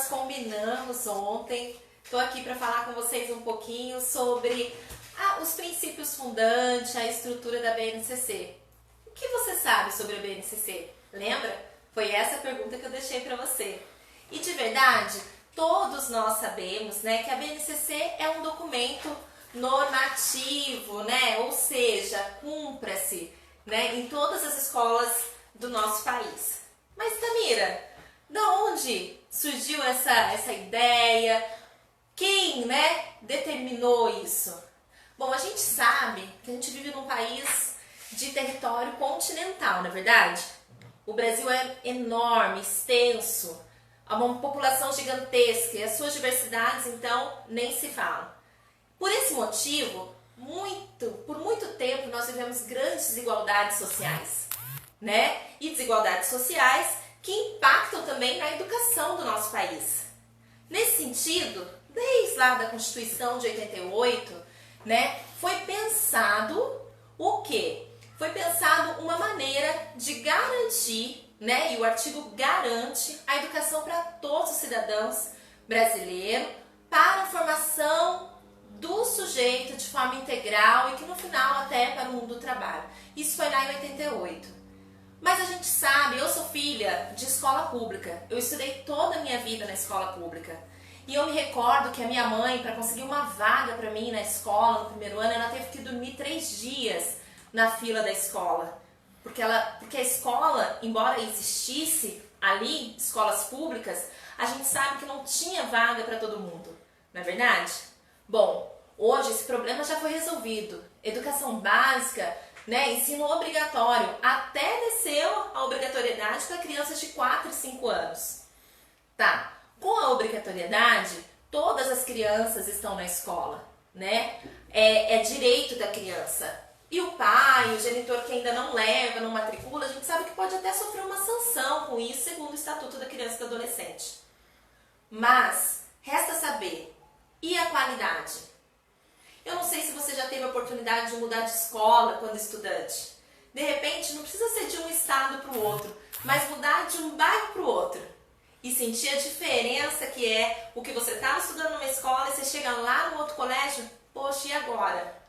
nós combinamos ontem. Estou aqui para falar com vocês um pouquinho sobre os princípios fundantes, a estrutura da BNCC. O que você sabe sobre a BNCC? Lembra? Foi essa a pergunta que eu deixei para você. E de verdade, todos nós sabemos, né, que a BNCC é um documento normativo, né? Ou seja, cumpra-se, né, em todas as escolas do nosso país. Mas Tamira, de onde surgiu essa ideia? Quem, né, determinou isso? Bom, a gente sabe que a gente vive num país de território continental, não é verdade? O Brasil é enorme, extenso, há uma população gigantesca e as suas diversidades, então, nem se falam. Por esse motivo, por muito tempo nós vivemos grandes desigualdades sociais, né? E desigualdades sociais que impactam também na educação do nosso país. Nesse sentido, desde lá da Constituição de 88, né, foi pensado o quê? Foi pensado uma maneira de garantir, né, e o artigo garante a educação para todos os cidadãos brasileiros, para a formação do sujeito de forma integral e que no final até para o mundo do trabalho. Isso foi lá em 88. Mas a gente sabe, eu sou filha de escola pública, eu estudei toda a minha vida na escola pública. E eu me recordo que a minha mãe, para conseguir uma vaga para mim na escola, no primeiro ano, ela teve que dormir 3 dias na fila da escola. Porque a escola, embora existisse ali, escolas públicas, a gente sabe que não tinha vaga para todo mundo, não é verdade? Bom, hoje esse problema já foi resolvido. Educação básica, né, ensino obrigatório, até desceu a obrigatoriedade para crianças de 4 e 5 anos. Tá, com a obrigatoriedade, todas as crianças estão na escola, né? É direito da criança. E o pai, o genitor que ainda não leva, não matricula, a gente sabe que pode até sofrer uma sanção com isso, segundo o Estatuto da Criança e do Adolescente. Mas, resta saber, e a qualidade? Eu não sei se você já teve a oportunidade de mudar de escola quando estudante. De repente, não precisa ser de um estado para o outro, mas mudar de um bairro para o outro. E sentir a diferença que é o que você estava estudando numa escola e você chega lá no outro colégio, poxa, e agora?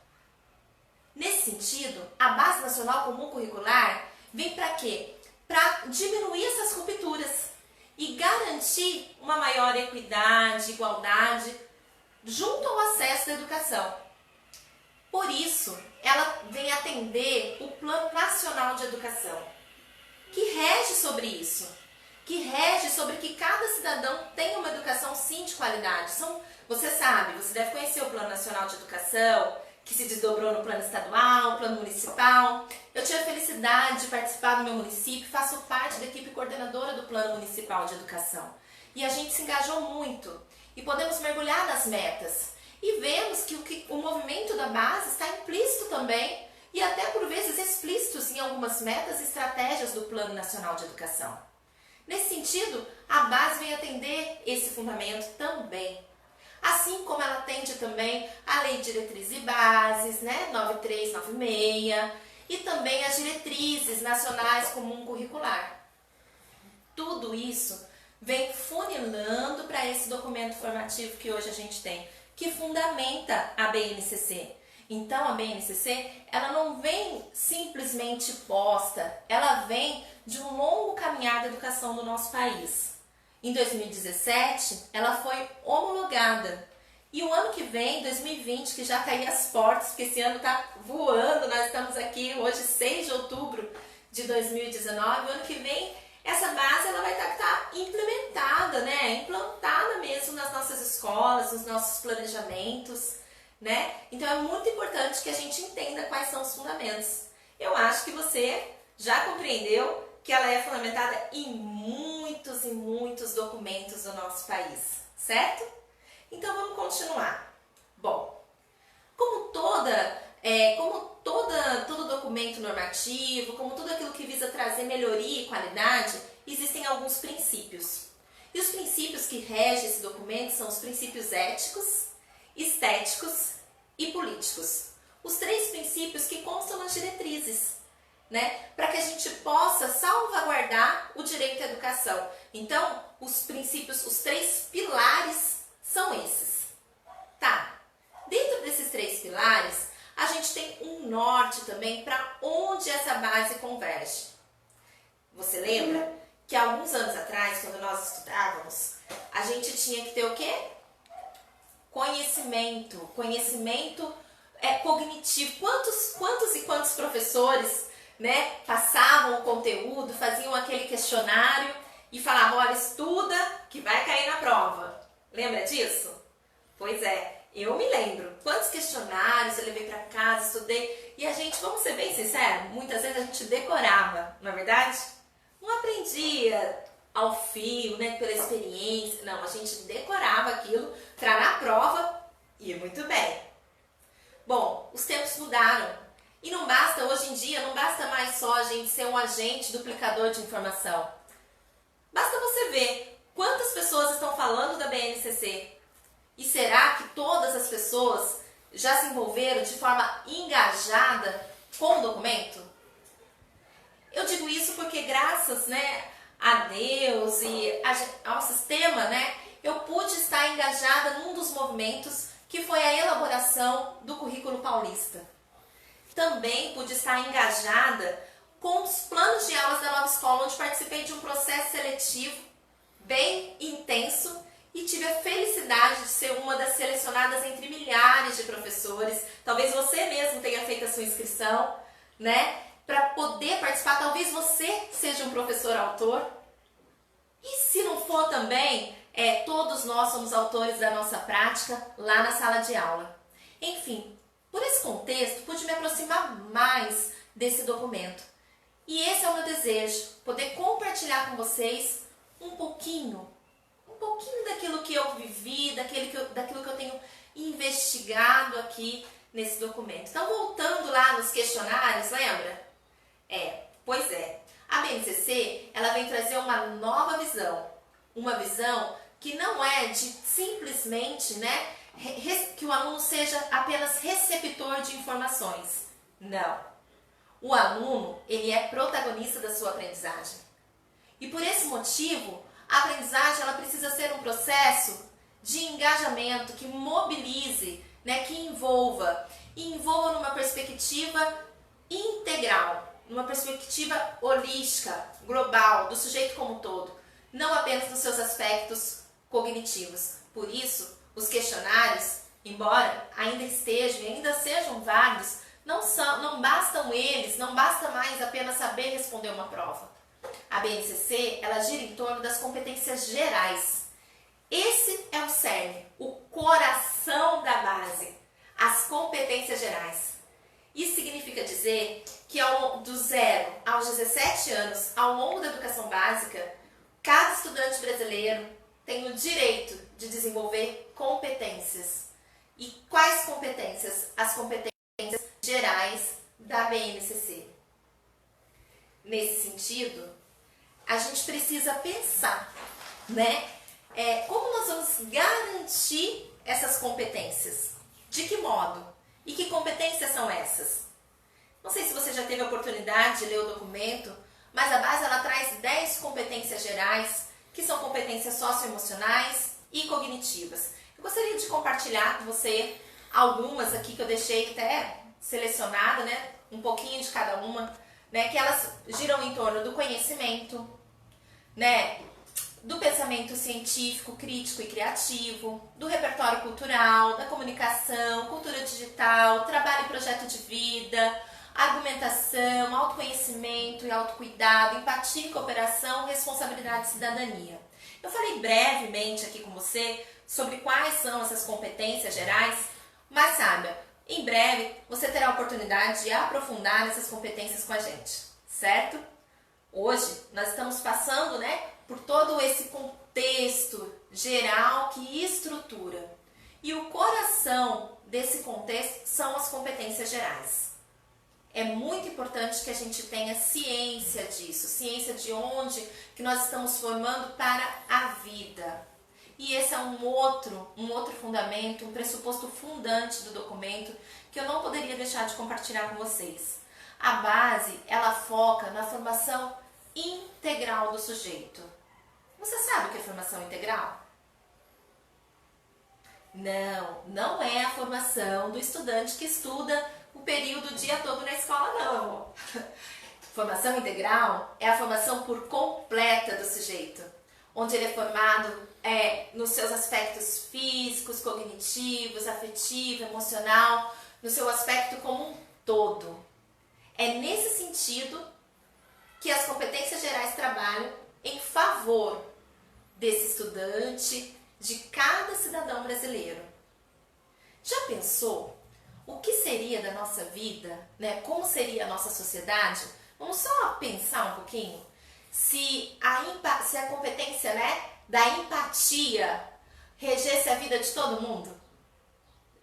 Nesse sentido, a Base Nacional Comum Curricular vem para quê? Para diminuir essas rupturas e garantir uma maior equidade, igualdade, junto ao acesso à educação. Por isso, ela vem atender o Plano Nacional de Educação, que rege sobre isso, que rege sobre que cada cidadão tenha uma educação sim de qualidade. Você sabe, você deve conhecer o Plano Nacional de Educação, que se desdobrou no plano estadual, plano municipal. Eu tive a felicidade de participar do meu município, faço parte da equipe coordenadora do Plano Municipal de Educação. E a gente se engajou muito e podemos mergulhar nas metas. E vemos que o movimento da base está implícito também e até por vezes explícitos em algumas metas e estratégias do Plano Nacional de Educação. Nesse sentido, a base vem atender esse fundamento também. Assim como ela atende também a Lei de Diretrizes e Bases, né, 9396, e também as Diretrizes Nacionais Comum Curricular. Tudo isso vem funilando para esse documento formativo que hoje a gente tem, que fundamenta a BNCC. Então, a BNCC, ela não vem simplesmente posta, ela vem de um longo caminhar da educação do nosso país. Em 2017, ela foi homologada. E o ano que vem, 2020, que já está aí às portas, porque esse ano está voando, nós estamos aqui hoje, 6 de outubro de 2019, o ano que vem, essa base ela vai estar implementada, né? Implantada mesmo nas nossas escolas, nos nossos planejamentos, né? Então é muito importante que a gente entenda quais são os fundamentos. Eu acho que você já compreendeu que ela é fundamentada em muitos e muitos documentos do nosso país, certo? Então vamos continuar. Bom, como todo documento normativo, como tudo aquilo que visa trazer melhoria e qualidade, existem alguns princípios. E os princípios que regem esse documento são os princípios éticos, estéticos e políticos. Os 3 princípios que constam nas diretrizes. né? Para que a gente possa salvaguardar o direito à educação. Então, os princípios, os 3 pilares são esses. Tá, dentro desses 3 pilares, a gente tem um norte também para onde essa base converge. Você lembra que alguns anos atrás, quando nós estudávamos, a gente tinha que ter o quê? Conhecimento cognitivo. Quantos professores, né, passavam o conteúdo, faziam aquele questionário e falavam, olha, estuda que vai cair na prova. Lembra disso? Pois é, eu me lembro. Quantos questionários eu levei para casa, estudei, e a gente, vamos ser bem sinceros, muitas vezes a gente decorava, não é verdade? Não aprendia ao fio, né, pela experiência, não, a gente decorava aquilo para na prova ir muito bem. Bom, os tempos mudaram e não basta, hoje em dia, não basta mais só a gente ser um agente duplicador de informação. Basta você ver quantas pessoas estão falando da BNCC. E será que todas as pessoas já se envolveram de forma engajada com o documento? Eu digo isso porque graças, né, a Deus e ao sistema, né, eu pude estar engajada num dos movimentos que foi a elaboração do currículo paulista. Também pude estar engajada com os planos de aulas da nova escola, onde participei de um processo seletivo bem intenso e tive a felicidade de ser uma das selecionadas entre milhares de professores. Talvez você mesmo tenha feito a sua inscrição, né, para poder participar. Talvez você seja um professor autor. E se não for também, todos nós somos autores da nossa prática lá na sala de aula. Enfim, por esse contexto, pude me aproximar mais desse documento. E esse é o meu desejo, poder compartilhar com vocês um pouquinho daquilo que eu vivi, daquilo que eu tenho investigado aqui nesse documento. Então, voltando lá nos questionários, lembra? Pois é. A BNCC, ela vem trazer uma nova visão. Uma visão que não é de simplesmente, né, que o aluno seja apenas receptor de informações. Não. O aluno, ele é protagonista da sua aprendizagem. E por esse motivo, a aprendizagem ela precisa ser um processo de engajamento que mobilize, né, que envolva numa perspectiva integral, numa perspectiva holística, global, do sujeito como um todo, não apenas dos seus aspectos cognitivos. Por isso, os questionários, embora ainda sejam válidos, não basta mais apenas saber responder uma prova. A BNCC, ela gira em torno das competências gerais. Esse é o cerne, o coração da base, as competências gerais. Isso significa dizer que do 0 aos 17 anos, ao longo da educação básica, cada estudante brasileiro tem o direito de desenvolver competências. E quais competências? As competências gerais da BNCC. Nesse sentido, a gente precisa pensar, né? Como nós vamos garantir essas competências? De que modo? E que competências são essas? Não sei se você já teve a oportunidade de ler o documento, mas a base ela traz 10 competências gerais, que são competências socioemocionais e cognitivas. Eu gostaria de compartilhar com você algumas aqui que eu deixei até selecionada, né? Um pouquinho de cada uma, né? Que elas giram em torno do conhecimento, né? Do pensamento científico, crítico e criativo, do repertório cultural, da comunicação, cultura digital, trabalho e projeto de vida, argumentação, autoconhecimento e autocuidado, empatia e cooperação, responsabilidade e cidadania. Eu falei brevemente aqui com você sobre quais são essas competências gerais, mas saiba, em breve você terá a oportunidade de aprofundar nessas competências com a gente, certo? Hoje nós estamos passando, né, por todo esse contexto geral que estrutura. E o coração desse contexto são as competências gerais. É muito importante que a gente tenha ciência disso, ciência de onde que nós estamos formando para a vida. E esse é um outro fundamento, um pressuposto fundante do documento que eu não poderia deixar de compartilhar com vocês. A base, ela foca na formação integral do sujeito. Você sabe o que é formação integral? Não é a formação do estudante que estuda o período o dia todo na escola, não. Formação integral é a formação por completa do sujeito, onde ele é formado nos seus aspectos físicos, cognitivos, afetivo, emocional, no seu aspecto como um todo. É nesse sentido que as competências gerais trabalham em favor desse estudante, de cada cidadão brasileiro. Já pensou o que seria da nossa vida, né? Como seria a nossa sociedade? Vamos só pensar um pouquinho. Se a competência, né, da empatia regesse a vida de todo mundo.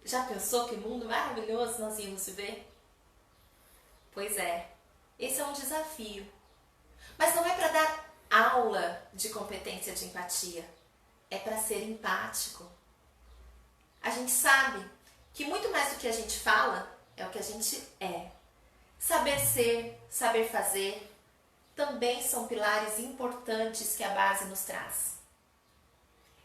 Já pensou que mundo maravilhoso nós íamos viver? Pois é, esse é um desafio. Mas não é para dar aula de competência de empatia. É para ser empático. A gente sabe que muito mais do que a gente fala é o que a gente é. Saber ser, saber fazer, também são pilares importantes que a base nos traz.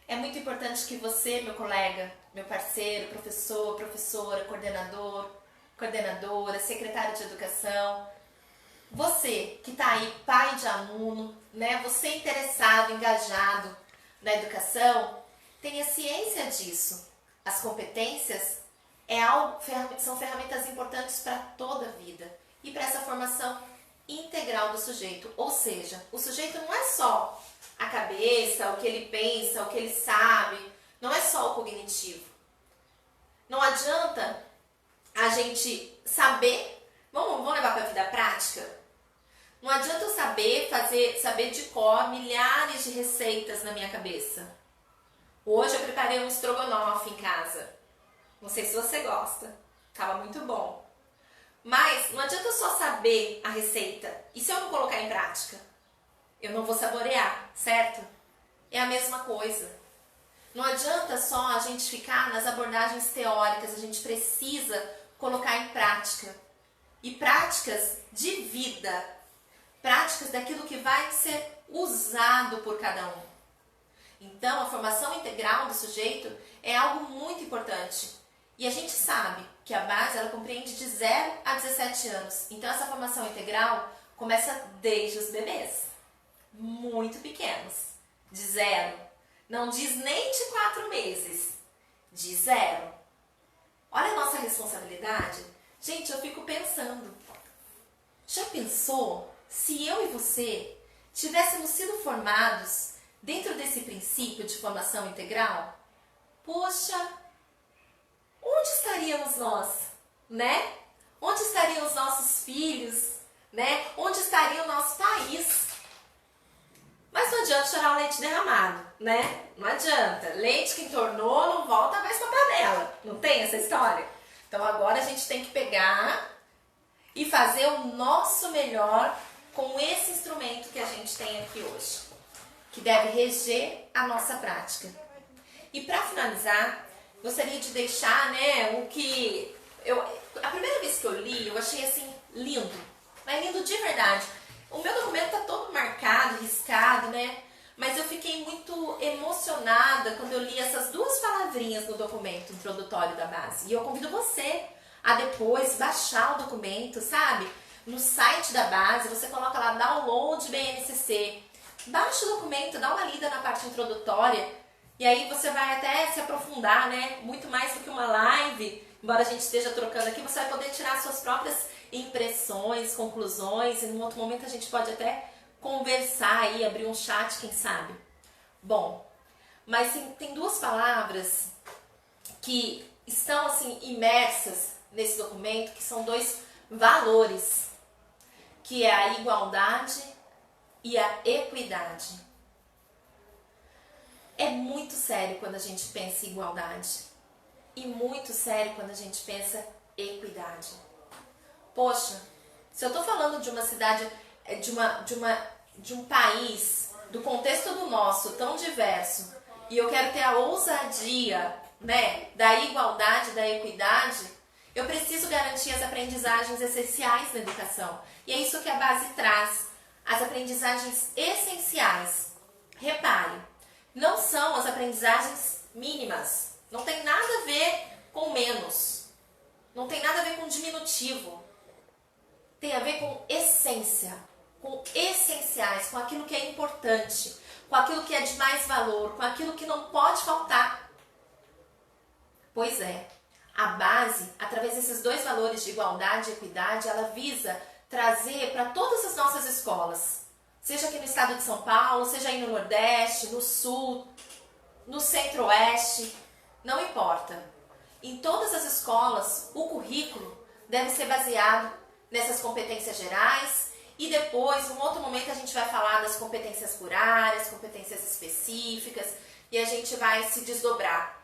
É muito importante que você, meu colega, meu parceiro, professor, professora, coordenador, coordenadora, secretário de educação, você que está aí, pai de aluno, né? Você interessado, engajado na educação, tenha ciência disso. As competências são ferramentas importantes para toda a vida e para essa formação integral do sujeito. Ou seja, o sujeito não é só a cabeça, o que ele pensa, o que ele sabe, não é só o cognitivo. Não adianta a gente saber, vamos levar para a vida prática? Não adianta eu saber de cor milhares de receitas na minha cabeça. Hoje eu preparei um estrogonofe em casa. Não sei se você gosta. Tava muito bom. Mas não adianta eu só saber a receita. E se eu não colocar em prática? Eu não vou saborear, certo? É a mesma coisa. Não adianta só a gente ficar nas abordagens teóricas. A gente precisa colocar em prática. E práticas de vida. Práticas daquilo que vai ser usado por cada um. Então, a formação integral do sujeito é algo muito importante. E a gente sabe que a base ela compreende de 0 a 17 anos. Então, essa formação integral começa desde os bebês, muito pequenos, de 0. Não diz nem de 4 meses, de 0. Olha a nossa responsabilidade. Gente, eu fico pensando, já pensou se eu e você tivéssemos sido formados dentro desse princípio de formação integral? Poxa, onde estaríamos nós, né? Onde estariam os nossos filhos, né? Onde estaria o nosso país? Mas não adianta chorar o leite derramado, né? Não adianta. Leite que entornou não volta mais para a panela. Não tem essa história? Então agora a gente tem que pegar e fazer o nosso melhor com esse instrumento que a gente tem aqui hoje, que deve reger a nossa prática. E para finalizar, gostaria de deixar, né, a primeira vez que eu li, eu achei assim lindo, mas lindo de verdade. O meu documento tá todo marcado, riscado, né? Mas eu fiquei muito emocionada quando eu li essas 2 palavrinhas no documento introdutório da base. E eu convido você a depois baixar o documento, sabe? No site da base, você coloca lá download BNCC, baixa o documento, dá uma lida na parte introdutória e aí você vai até se aprofundar, né? Muito mais do que uma live, embora a gente esteja trocando aqui, você vai poder tirar suas próprias impressões, conclusões, e num outro momento a gente pode até conversar aí, abrir um chat, quem sabe. Bom, mas tem 2 palavras que estão assim imersas nesse documento, que são 2 valores, que é a igualdade e a equidade. É muito sério quando a gente pensa em igualdade e muito sério quando a gente pensa em equidade. Poxa, se eu estou falando de uma cidade, de um país, do contexto do nosso, tão diverso, e eu quero ter a ousadia, né, da igualdade, da equidade, Eu preciso garantir as aprendizagens essenciais na educação. E é isso que a base traz. As aprendizagens essenciais. Repare, não são as aprendizagens mínimas. Não tem nada a ver com menos. Não tem nada a ver com diminutivo. Tem a ver com essência, com essenciais, com aquilo que é importante, com aquilo que é de mais valor, com aquilo que não pode faltar. Pois é, a base, através desses dois valores de igualdade e equidade, ela visa trazer para todas as nossas escolas, seja aqui no estado de São Paulo, seja aí no Nordeste, no Sul, no Centro-Oeste, não importa. Em todas as escolas, o currículo deve ser baseado nessas competências gerais e depois, num outro momento, a gente vai falar das competências por áreas, competências específicas e a gente vai se desdobrar.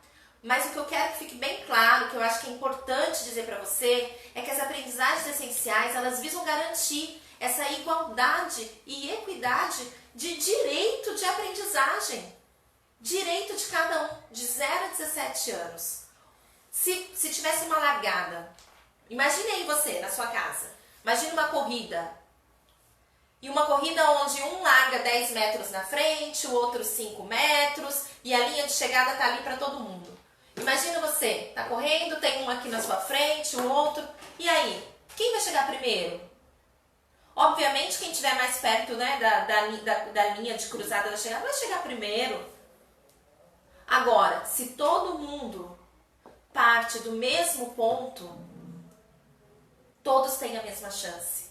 Mas o que eu quero que fique bem claro, que eu acho que é importante dizer para você, é que as aprendizagens essenciais, elas visam garantir essa igualdade e equidade de direito de aprendizagem. Direito de cada um, de 0 a 17 anos. Se tivesse uma largada, imagine aí você na sua casa, imagine uma corrida. E uma corrida onde um larga 10 metros na frente, o outro 5 metros e a linha de chegada está ali para todo mundo. Imagina você, tá correndo, tem um aqui na sua frente, o outro, e aí? Quem vai chegar primeiro? Obviamente quem estiver mais perto, né, da linha de cruzada da chegada vai chegar primeiro. Agora, se todo mundo parte do mesmo ponto, todos têm a mesma chance.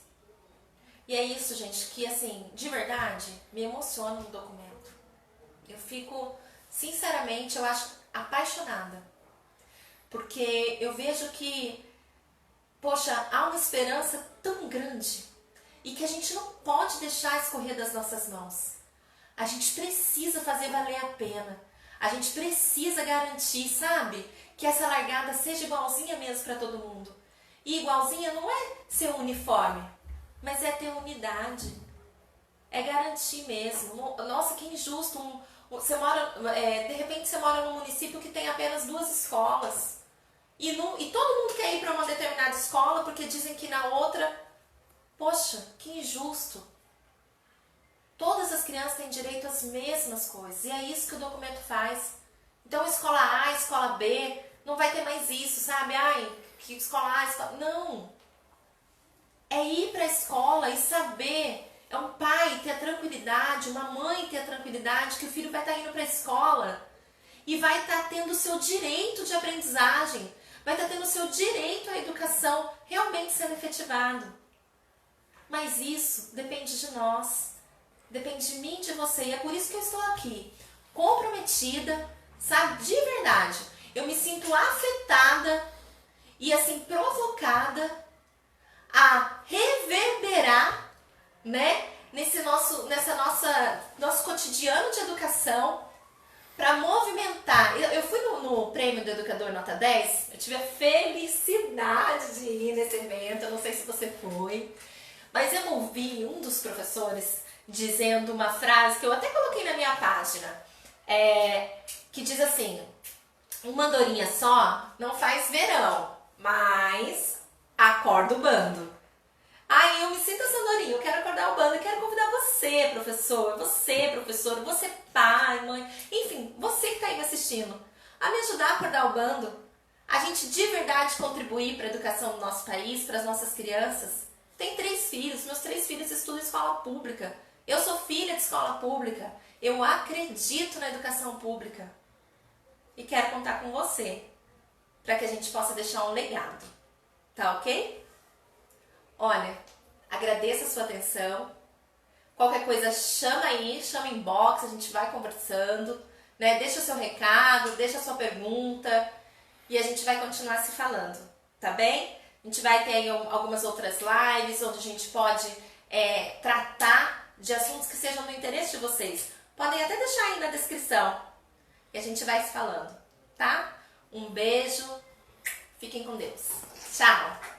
E é isso, gente, que assim, de verdade, me emociona no documento. Eu fico, sinceramente, eu acho apaixonada. Porque eu vejo que, poxa, há uma esperança tão grande e que a gente não pode deixar escorrer das nossas mãos. A gente precisa fazer valer a pena. A gente precisa garantir, sabe, que essa largada seja igualzinha mesmo para todo mundo. E igualzinha não é ser uniforme, mas é ter unidade. É garantir mesmo. Nossa, que injusto. Você mora, de repente você mora num município que tem apenas 2 escolas. E todo mundo quer ir para uma determinada escola porque dizem que na outra... Poxa, que injusto. Todas as crianças têm direito às mesmas coisas. E é isso que o documento faz. Então, escola A, escola B, não vai ter mais isso, sabe? Ai, que escola A, escola... Não. É ir para a escola e saber... É um pai ter a tranquilidade, uma mãe ter a tranquilidade que o filho vai estar indo para a escola e vai estar tendo o seu direito de aprendizagem, vai estar tendo o seu direito à educação realmente sendo efetivado. Mas isso depende de nós, depende de mim e de você. E é por isso que eu estou aqui, comprometida, sabe, de verdade. Eu me sinto afetada e assim provocada a reverberar, né, nosso cotidiano de educação para movimentar. Eu fui no prêmio do Educador Nota 10, eu tive a felicidade de ir nesse evento, eu não sei se você foi, mas eu ouvi um dos professores dizendo uma frase que eu até coloquei na minha página, que diz assim: uma andorinha só não faz verão, mas acorda o bando. Ai, eu me sinto essa andorinha, eu quero acordar o bando, eu quero convidar você, professor, você pai, mãe, enfim, você que está aí me assistindo, a me ajudar a acordar o bando, a gente de verdade contribuir para a educação do nosso país, para as nossas crianças. Tenho 3 filhos, meus 3 filhos estudam em escola pública, eu sou filha de escola pública, eu acredito na educação pública e quero contar com você para que a gente possa deixar um legado, tá ok? Olha, agradeço a sua atenção. Qualquer coisa, chama aí, chama inbox, a gente vai conversando, né? Deixa o seu recado, deixa a sua pergunta e a gente vai continuar se falando, tá bem? A gente vai ter aí algumas outras lives onde a gente pode tratar de assuntos que sejam do interesse de vocês. Podem até deixar aí na descrição e a gente vai se falando, tá? Um beijo, fiquem com Deus. Tchau!